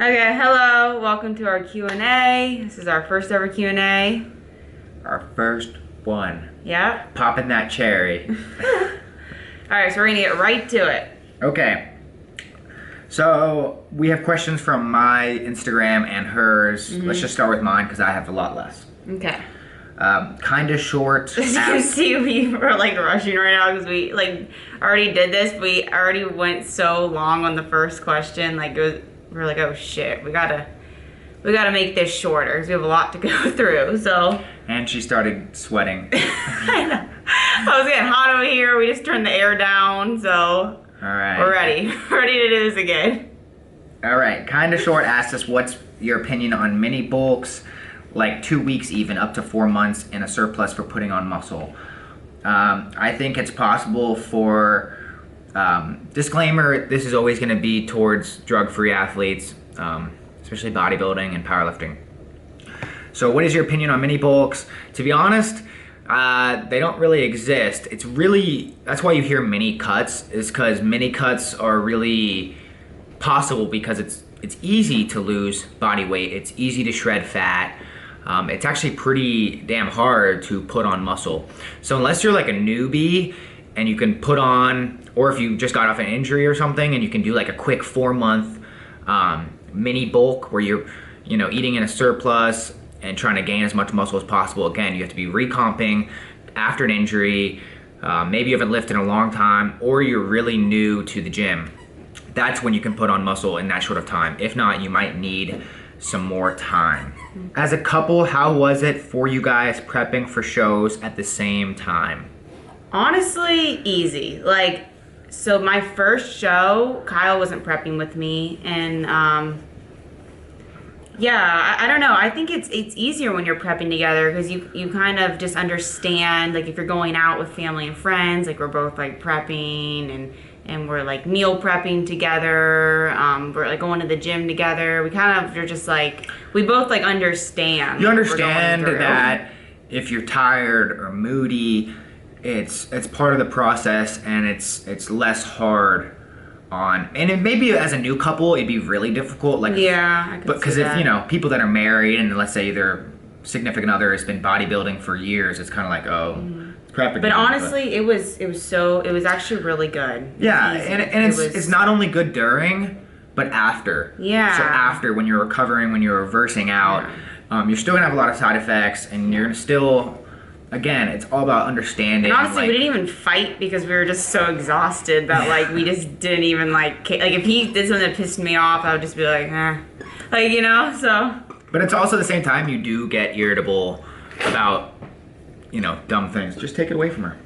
Okay, hello. Welcome to our Q&A. This is our first ever Q&A. Our first one. Yeah. Popping that cherry. Alright, so we're gonna get right to it. Okay. So we have questions from my Instagram and hers. Let's just start with mine because I have a lot less. Okay. Kind of short. As you can see, we were like rushing right now because we like already did this. We already went so long on the first question. Like we're like, oh shit, we gotta make this shorter because we have a lot to go through. So. And she started sweating. I know. I was getting hot over here. We just turned the air down, so. All right. We're ready. Ready to do this again. All right. Kind of short asked us what's your opinion on mini bulks, like 2 weeks even, up to 4 months in a surplus for putting on muscle. I think it's possible for, disclaimer, this is always going to be towards drug-free athletes, especially bodybuilding and powerlifting. So what is your opinion on mini bulks? To be honest, they don't really exist. It's really, that's why you hear mini cuts, is because mini cuts are really possible because it's easy to lose body weight. It's easy to shred fat. It's actually pretty damn hard to put on muscle. So unless you're like a newbie and you can put on, or if you just got off an injury or something and you can do like a quick 4-month mini bulk where you're, eating in a surplus and trying to gain as much muscle as possible. Again, you have to be recomping after an injury. Maybe you haven't lifted in a long time, or you're really new to the gym. That's when you can put on muscle in that short of time. If not, you might need some more time. As a couple, how was it for you guys prepping for shows at the same time? Honestly, easy. Like, so my first show, Kyle wasn't prepping with me, and yeah, I don't know. I think it's easier when you're prepping together because you kind of just understand, like if you're going out with family and friends, like we're both like prepping and we're like meal prepping together. We're like going to the gym together. You're just like, we both like understand. You understand that if you're tired or moody, it's part of the process and it's less hard on, and it maybe as a new couple it'd be really difficult, like but because if people that are married and let's say their significant other has been bodybuilding for years, it's kind of like it's crap again. But honestly, it was actually really good. Yeah, and it's not only good during but after. Yeah. So after, when you're recovering, when you're reversing out, you're still gonna have a lot of side effects, and you're still. Again, it's all about understanding. And honestly, we didn't even fight because we were just so exhausted that like we just didn't even like if he did something that pissed me off, I would just be like, so. But it's also at the same time you do get irritable about, dumb things. Just take it away from her,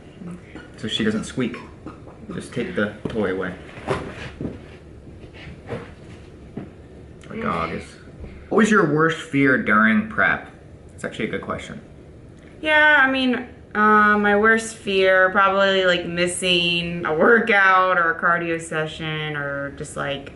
so she doesn't squeak. Just take the toy away. Our dog is. What was your worst fear during prep? It's actually a good question. Yeah, I mean, my worst fear, probably like missing a workout or a cardio session or just like,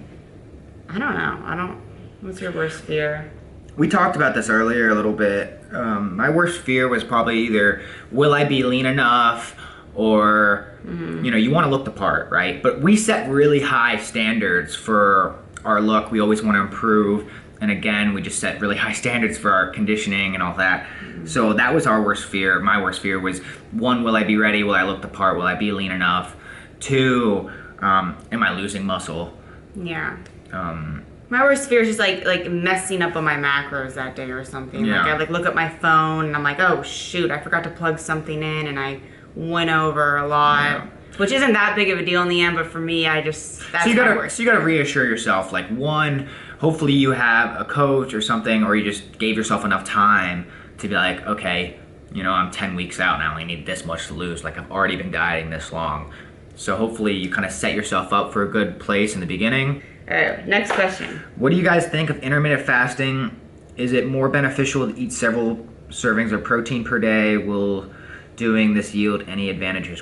I don't know. What's your worst fear? We talked about this earlier a little bit. My worst fear was probably either, will I be lean enough, or, you want to look the part, right? But we set really high standards for our look. We always want to improve. And again, we just set really high standards for our conditioning and all that. So that was our worst fear. My worst fear was, 1, will I be ready? Will I look the part? Will I be lean enough? 2, am I losing muscle? Yeah. My worst fear is just like messing up on my macros that day or something. Yeah. Like I look at my phone and I'm like, oh shoot, I forgot to plug something in and I went over a lot. Yeah. Which isn't that big of a deal in the end, but for me, that's my worst. So you gotta reassure yourself, like, 1, hopefully you have a coach or something, or you just gave yourself enough time to be like, okay, I'm 10 weeks out and I only need this much to lose. Like, I've already been dieting this long. So hopefully you kind of set yourself up for a good place in the beginning. All right, next question. What do you guys think of intermittent fasting? Is it more beneficial to eat several servings of protein per day? Will doing this yield any advantages? ?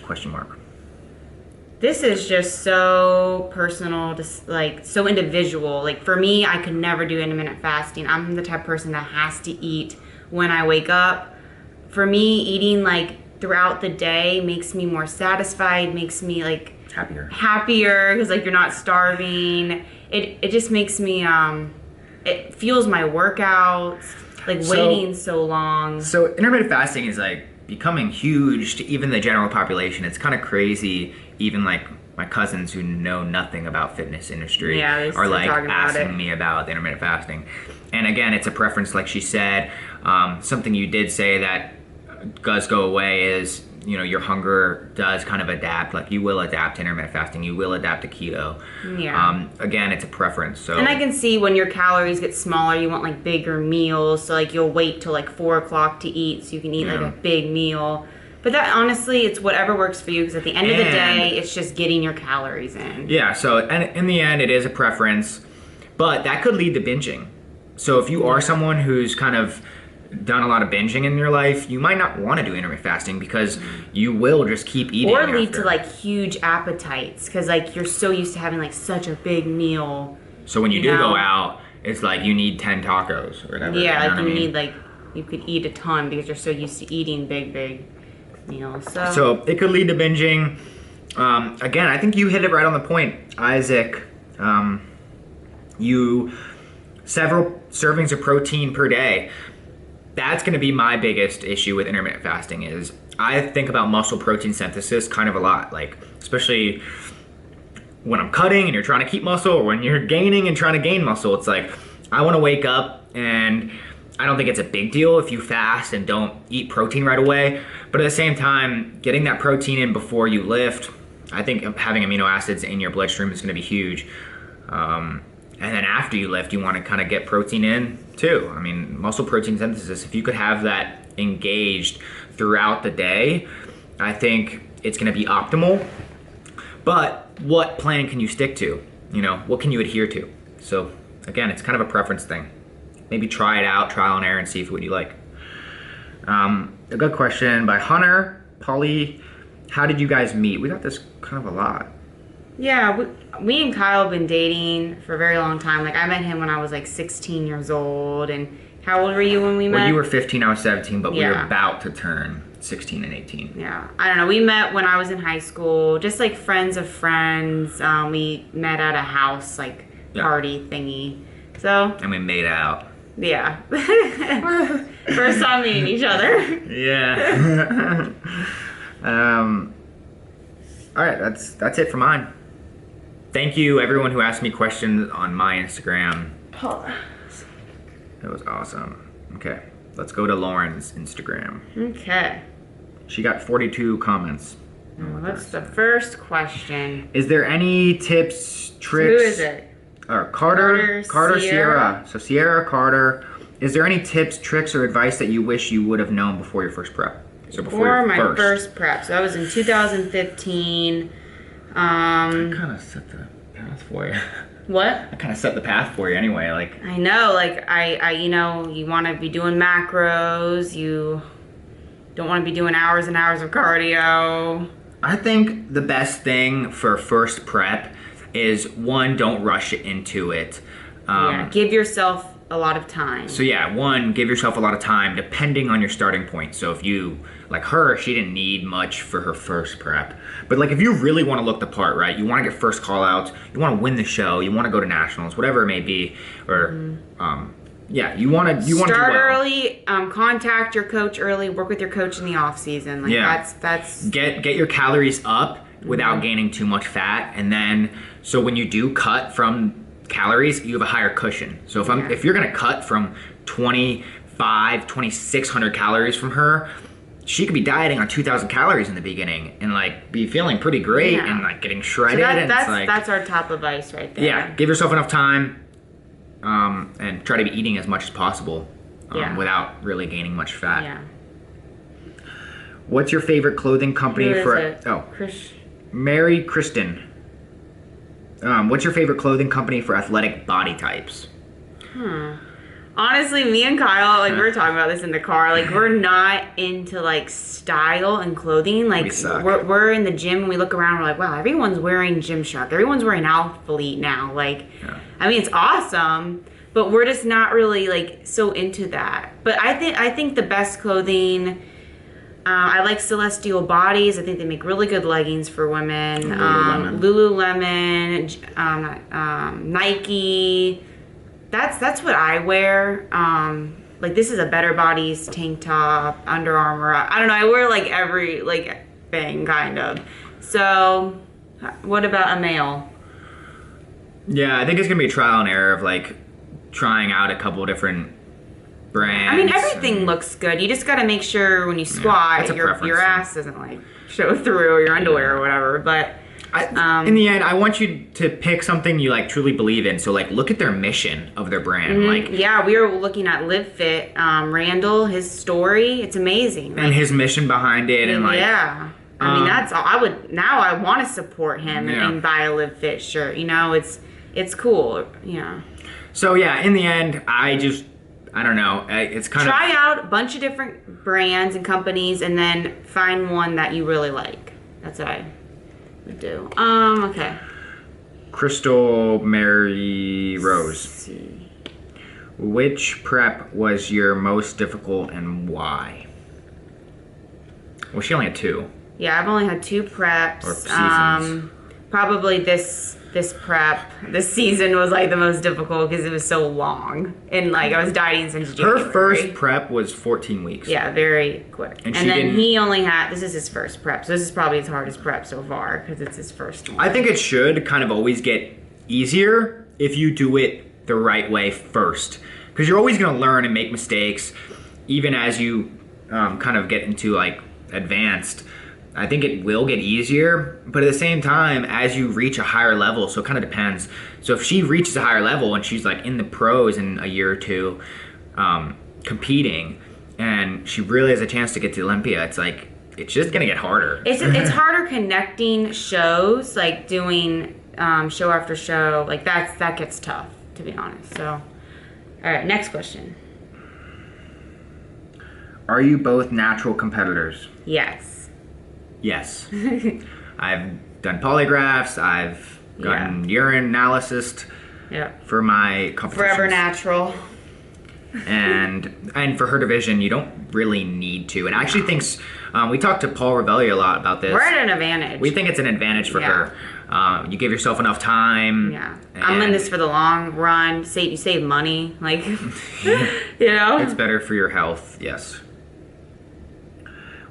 This is just so personal, just like so individual. Like for me, I could never do intermittent fasting. I'm the type of person that has to eat when I wake up. For me, eating like throughout the day makes me more satisfied, makes me like happier because like you're not starving. It just makes me it fuels my workouts. Like waiting so long. So intermittent fasting is like becoming huge to even the general population. It's kind of crazy. Even like my cousins who know nothing about fitness industry are like asking me about the intermittent fasting. And again, it's a preference, like she said. Something you did say that does go away is, you know, your hunger does kind of adapt. Like you will adapt to intermittent fasting. You will adapt to keto. Yeah. Again, it's a preference. So. And I can see when your calories get smaller, you want like bigger meals. So like you'll wait till like 4 o'clock to eat so you can eat like a big meal. But that honestly, it's whatever works for you, because at the end of the day, it's just getting your calories in. Yeah. So and in the end, it is a preference, but that could lead to binging. So if you are someone who's kind of done a lot of binging in your life, you might not want to do intermittent fasting because you will just keep eating. Or lead to like huge appetites because like you're so used to having like such a big meal. So when you do go out, it's like you need 10 tacos or whatever. Yeah, like you need like, you could eat a ton because you're so used to eating big meals. So it could lead to binging. Again, I think you hit it right on the point, Isaac. Several servings of protein per day. That's going to be my biggest issue with intermittent fasting is I think about muscle protein synthesis kind of a lot, like especially when I'm cutting and you're trying to keep muscle, or when you're gaining and trying to gain muscle. It's like I want to wake up, and I don't think it's a big deal if you fast and don't eat protein right away, but at the same time, getting that protein in before you lift, I think having amino acids in your bloodstream is going to be huge. And then after you lift, you want to kind of get protein in too. I mean, muscle protein synthesis, if you could have that engaged throughout the day, I think it's going to be optimal. But what plan can you stick to? You know, what can you adhere to? So again, it's kind of a preference thing. Maybe try it out, trial and error, and see what you like. A good question by Hunter, Polly. How did you guys meet? We got this kind of a lot. Yeah, me and Kyle have been dating for a very long time. Like, I met him when I was like 16 years old. And how old were you when we met? Well, you were 15, I was 17, but we were about to turn 16 and 18. Yeah, I don't know. We met when I was in high school, just like friends of friends. We met at a house, like, party thingy. So. And we made out. Yeah. First time meeting each other. Yeah. All right, that's it for mine. Thank you, everyone who asked me questions on my Instagram. It was awesome. Okay, let's go to Lauren's Instagram. Okay. She got 42 comments. Well, that's the first question. Is there any tips, tricks? Who is it? Carter Sierra. So Sierra Carter. Is there any tips, tricks, or advice that you wish you would have known before your first prep? So before my first prep. So that was in 2015. I kind of set the path for you. What? I kind of set the path for you anyway. Like I know, like I you know, you want to be doing macros. You don't want to be doing hours and hours of cardio. I think the best thing for first prep is, one, don't rush into it. Give yourself a lot of time. So yeah, one, give yourself a lot of time depending on your starting point. So if you, like her, she didn't need much for her first prep. But like if you really want to look the part, right? You want to get first call outs, you want to win the show, you want to go to nationals, whatever it may be, or yeah, you want to start do well. early, contact your coach early, work with your coach in the off season. Like that's get your calories up without gaining too much fat, and then so when you do cut from calories, you have a higher cushion. So if you're gonna cut from 2,600 calories from her, she could be dieting on 2,000 calories in the beginning and like be feeling pretty great and like getting shredded. So that's our top advice right there. Yeah, give yourself enough time, and try to be eating as much as possible without really gaining much fat. Yeah. What's your favorite clothing company Mary Kristen. What's your favorite clothing company for athletic body types? Honestly, me and Kyle, like we were talking about this in the car, like we're not into like style and clothing. Like we're in the gym and we look around, we're like, wow, everyone's wearing Gymshark. Everyone's wearing Alphalete now. Like, I mean, it's awesome, but we're just not really like so into that. But I think the best clothing, I like Celestial Bodies. I think they make really good leggings for women. Lululemon, Nike. that's what I wear. Like this is a Better Bodies tank top, Under Armour. I don't know. I wear like every like thing kind of. So, what about a male? Yeah, I think it's gonna be a trial and error of like trying out a couple of different brands. I mean, everything looks good. You just got to make sure when you squat, that's a your preference. ass doesn't like show through, or your underwear or whatever. But in the end, I want you to pick something you like truly believe in. So like, look at their mission of their brand, like yeah, we were looking at Live Fit. Randall, his story, it's amazing. and his mission behind it, and like yeah. I mean, that's all. I want to support him Yeah. and buy a Live Fit shirt. You know, it's cool. Yeah. So yeah, in the end, I don't know. It's kind Try out a bunch of different brands and companies, and then find one that you really like. That's what I would do. Okay. Crystal Mary Rose. Let's see. Which prep was your most difficult and why? Well, she only had 2. Yeah, I've only had 2 preps. Or seasons. Probably this prep, this season was like the most difficult because it was so long, and like I was dieting since January. Her first prep was 14 weeks. Yeah, very quick. And And she then didn't- he only had, this is his first prep, so this is probably his hardest prep so far because it's his first one. I think it should kind of always get easier if you do it the right way first. Because you're always going to learn and make mistakes, even as you kind of get into like advanced. I think it will get easier, but at the same time, as you reach a higher level, so it kind of depends. So if she reaches a higher level and she's like in the pros in a year or two, competing, and she really has a chance to get to Olympia, it's like, it's just gonna get harder. It's harder connecting shows, like doing show after show. Like that gets tough, to be honest. So, all right, next question. Are you both natural competitors? Yes. Yes. I've done polygraphs, I've gotten urine analysis Yep. for my competitions. Forever natural. And for her division, you don't really need to. And I actually think we talked to Paul Revelli a lot about this. We're at an advantage. We think it's an advantage for Yeah. her. You give yourself enough time. Yeah. I'm in and this for the long run. You save money, like, you know. It's better for your health. Yes.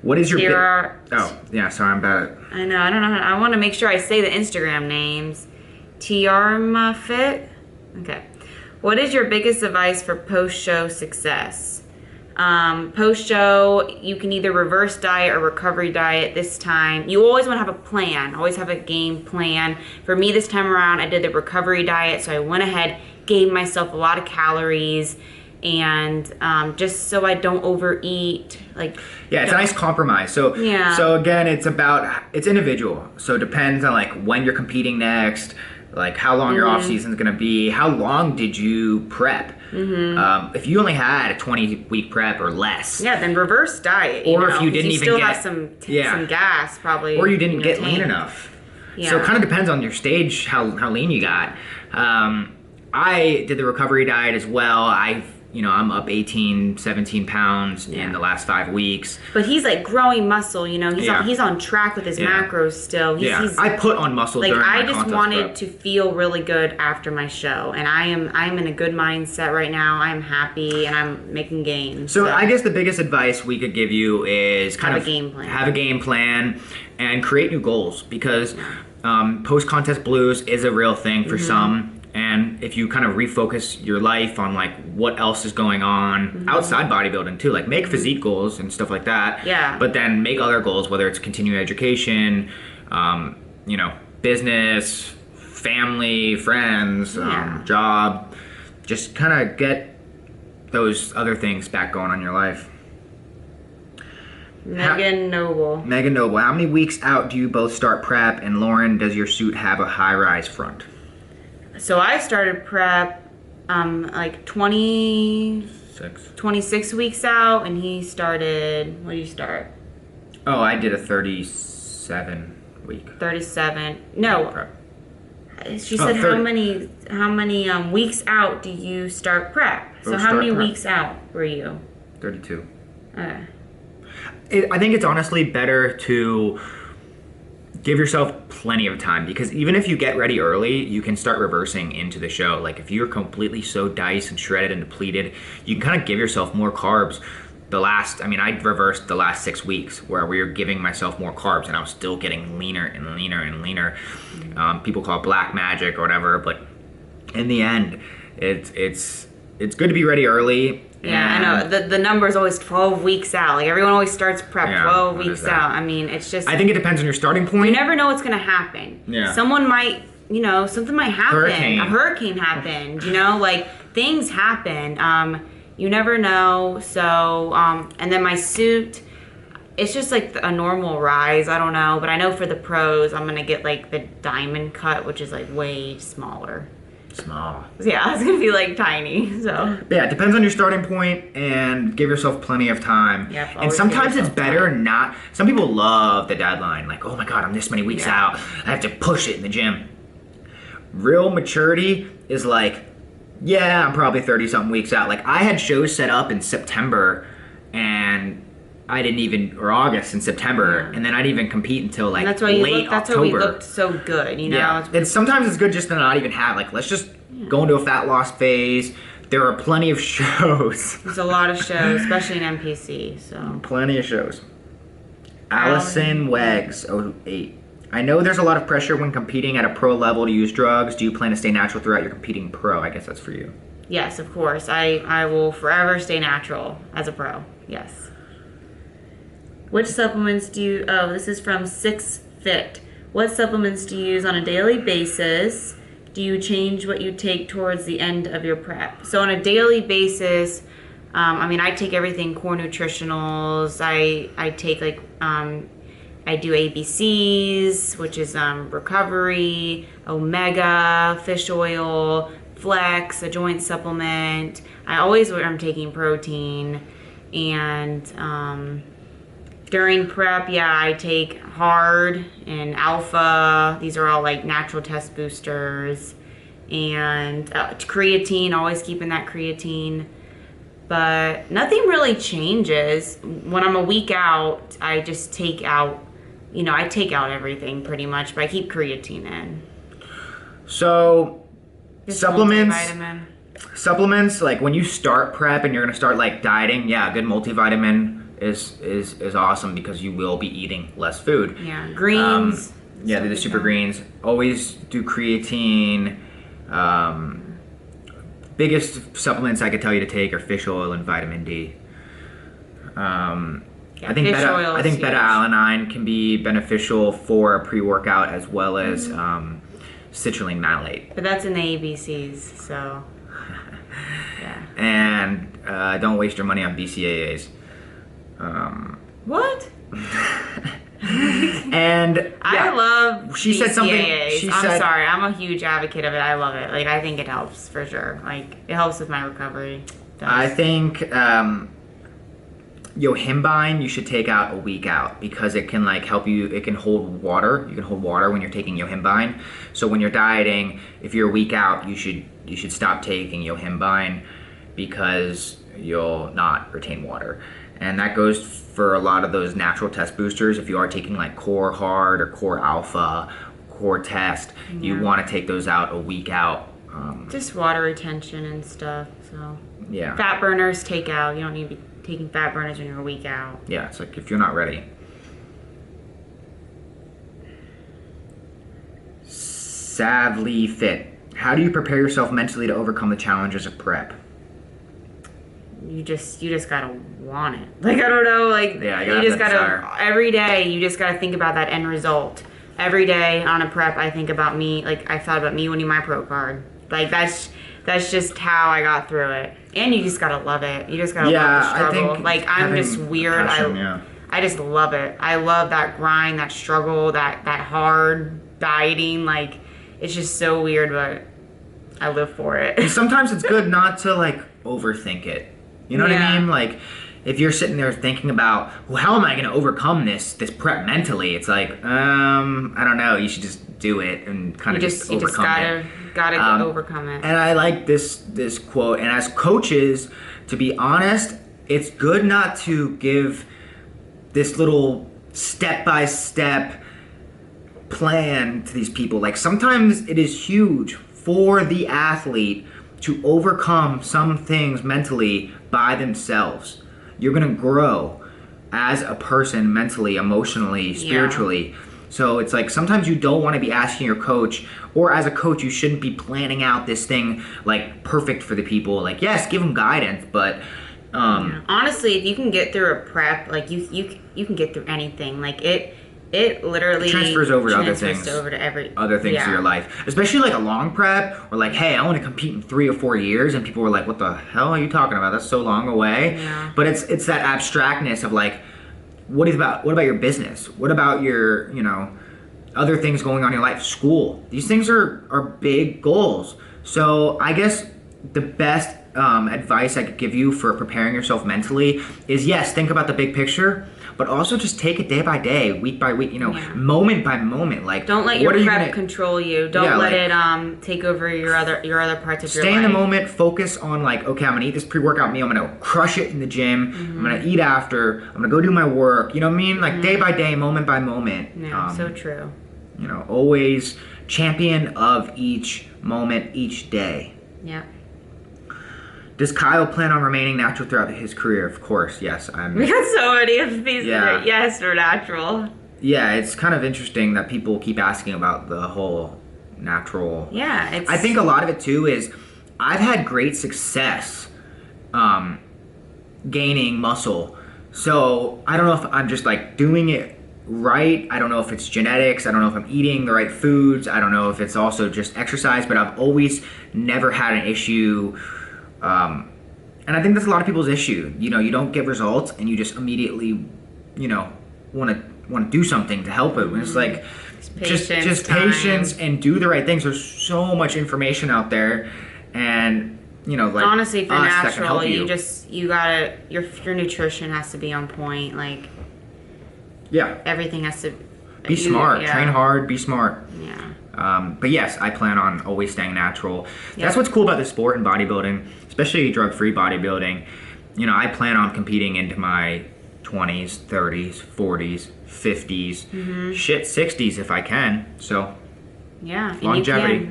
What is your Oh, yeah, sorry, I'm bad at I know. I don't know. I want to make sure I say the Instagram names. Tiarma Fit. Okay. What is your biggest advice for post-show success? Post-show, you can either reverse diet or recovery diet this time. You always want to have a plan. Always have a game plan. For me this time around, I did the recovery diet, so I went ahead, gave myself a lot of calories, and just so I don't overeat. Like, Yeah, it's a nice compromise. So Yeah. So again, it's individual. So it depends on like when you're competing next, like how long your off season is gonna be, how long did you prep. If you only had a 20-week prep or less, yeah, then reverse diet. Or know, if you 'cause didn't you even still get- have some Yeah. gas probably. or you didn't get lean tanked. enough. Yeah. So it kind of depends on your stage, how lean you got. I did the recovery diet as well. I'm up 18, 17 pounds in the last 5 weeks. But he's like growing muscle, you know. Yeah. He's on track with his Yeah. macros still. He's I put on muscle like, during my I just contest wanted prep. to feel really good after my show, and I am in a good mindset right now. I'm happy and I'm making gains. So I guess the biggest advice we could give you is kind Have of a game plan. have a game plan and create new goals, because post-contest blues is a real thing for some. And if you kind of refocus your life on like what else is going on outside bodybuilding too, like make physique goals and stuff like that. Yeah. But then make other goals, whether it's continuing education, business, family, friends, job. Just kind of get those other things back going on your life. Megan Noble. Megan Noble, how many weeks out do you both start prep? And Lauren, does your suit have a high-rise front? So I started prep like 26 weeks out, and he started, what did you start? Oh, I did a 37 week 37. No. prep. She Oh, said 30. how many weeks out do you start prep? So how start many prep. weeks out were you? 32. Okay. I think it's honestly better to give yourself plenty of time, because even if you get ready early, you can start reversing into the show. Like if you're completely so diced and shredded and depleted, you can kind of give yourself more carbs. I reversed the last 6 weeks where we were giving myself more carbs and I was still getting leaner and leaner and leaner. People call it black magic or whatever, but in the end, it's good to be ready early. Yeah, I know. The number is always 12 weeks out. Like everyone always starts prep 12 weeks out. I mean, it's just. I think it depends on your starting point. You never know what's going to happen. Yeah. Someone might, something might happen. Hurricane. A hurricane happened. Like things happen. You never know. So, and then my suit, it's just like a normal rise. I don't know, but I know for the pros, I'm gonna get like the diamond cut, which is like way smaller. Small. Yeah, it's gonna be like tiny. So yeah, it depends on your starting point, and give yourself plenty of time. Yeah, and sometimes it's better not. Some people love the deadline, like, oh my god, I'm this many weeks out. I have to push it in the gym. Real maturity is like, yeah, I'm probably 30 something weeks out. Like I had shows set up in September, and I didn't even, or August and September, and then I didn't even compete until like that's why late that's October. why we looked so good, Yeah, sometimes it's good just to not even have, like, let's just go into a fat loss phase. There are plenty of shows. There's a lot of shows, especially in NPC. So plenty of shows. Allison Wags 08. I know there's a lot of pressure when competing at a pro level to use drugs. Do you plan to stay natural throughout your competing pro? I guess that's for you. Yes, of course. I will forever stay natural as a pro. Yes. Which supplements do you... Oh, this is from 6Fit. What supplements do you use on a daily basis? Do you change what you take towards the end of your prep? So on a daily basis, I take everything core nutritionals. I take like... I do ABCs, which is recovery, omega, fish oil, flex, a joint supplement. I'm taking protein. And during prep, I take hard and alpha. These are all like natural test boosters. And creatine, always keeping that creatine. But nothing really changes. When I'm a week out, I just take out, I take out everything pretty much, but I keep creatine in. So, Just supplements, like when you start prep and you're going to start like dieting, a good multivitamin is awesome because you will be eating less food. Yeah, greens. The super greens. Always do creatine. Biggest supplements I could tell you to take are fish oil and vitamin D. I think beta-alanine can be beneficial for a pre-workout as well as citrulline malate. But that's in the ABCs, so yeah. And don't waste your money on BCAAs. What? And I love she BCAAs. said something. I'm sorry, I'm a huge advocate of it. I love it. Like I think it helps for sure. Like it helps with my recovery. I think yohimbine you should take out a week out because it can like help you. It can hold water. You can hold water when you're taking yohimbine. So when you're dieting, if you're a week out, you should stop taking yohimbine because you'll not retain water. And that goes for a lot of those natural test boosters. If you are taking like core hard or core alpha, core test, you want to take those out a week out. Just water retention and stuff. So yeah, fat burners take out. You don't need to be taking fat burners when you're a week out. Yeah, it's like if you're not ready. Savly Fit. How do you prepare yourself mentally to overcome the challenges of prep? You just gotta want it. Like I don't know, like you just gotta every day. You just gotta think about that end result. Every day on a prep, I think about me. Like I thought about me winning my pro card. Like that's just how I got through it. And you just gotta love it. You just gotta love the struggle. I think like I'm just weird. I just love it. I love that grind, that struggle, that hard dieting. Like it's just so weird, but I live for it. And sometimes it's good not to like overthink it. You know what I mean? Like, if you're sitting there thinking about, well, how am I going to overcome this prep mentally? It's like, I don't know. You should just do it and kind of just overcome it. You just gotta overcome it. And I like this quote. And as coaches, to be honest, it's good not to give this little step-by-step plan to these people. Like sometimes it is huge for the athlete to overcome some things mentally by themselves. You're gonna grow as a person mentally, emotionally, spiritually. So it's like sometimes you don't want to be asking your coach, or as a coach you shouldn't be planning out this thing like perfect for the people. Like yes, give them guidance, but honestly, if you can get through a prep, like you can get through anything. Like it literally transfers over to other things to your life, especially like a long prep, or like, hey, I want to compete in 3 or 4 years, and people were like, what the hell are you talking about, that's so long away. But it's that abstractness of like, what about your business, what about your other things going on in your life, school. These things are big goals. So I guess the best advice I could give you for preparing yourself mentally is, yes, think about the big picture, but also just take it day by day, week by week, moment by moment. Like, don't let your prep control you. Don't let it take over your other parts of your life. Stay in the moment. Focus on like, okay, I'm gonna eat this pre-workout meal. I'm gonna crush it in the gym. I'm gonna eat after. I'm gonna go do my work. You know what I mean? Like day by day, moment by moment. Yeah, so true. Always champion of each moment, each day. Yeah. Does Kyle plan on remaining natural throughout his career? Of course, yes. We got so many of these that are yes or natural. Yeah, it's kind of interesting that people keep asking about the whole natural. Yeah, I think a lot of it too is I've had great success gaining muscle. So I don't know if I'm just like doing it right. I don't know if it's genetics. I don't know if I'm eating the right foods. I don't know if it's also just exercise, but I've always never had an issue. And I think that's a lot of people's issue. You don't get results and you just immediately, want to do something to help it. And it's like, just patience and do the right things. There's so much information out there, and like honestly, if you're natural, you gotta your nutrition has to be on point. Like everything has to be smart. Train hard. Be smart. Yeah. But yes, I plan on always staying natural. That's what's cool about the sport and bodybuilding, especially drug-free bodybuilding. I plan on competing into my 20s, 30s, 40s, 50s, 60s if I can. So yeah, longevity.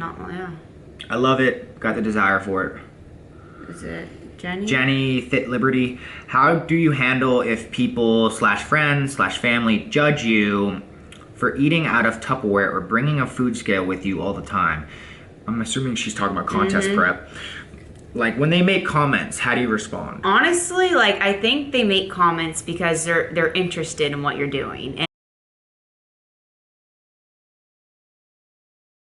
I love it. Got the desire for it. Is it Jenny? Jenny Fit Liberty. How do you handle if people /friends /family judge you for eating out of Tupperware or bringing a food scale with you all the time? I'm assuming she's talking about contest prep. Like when they make comments, how do you respond? Honestly, like I think they make comments because they're interested in what you're doing,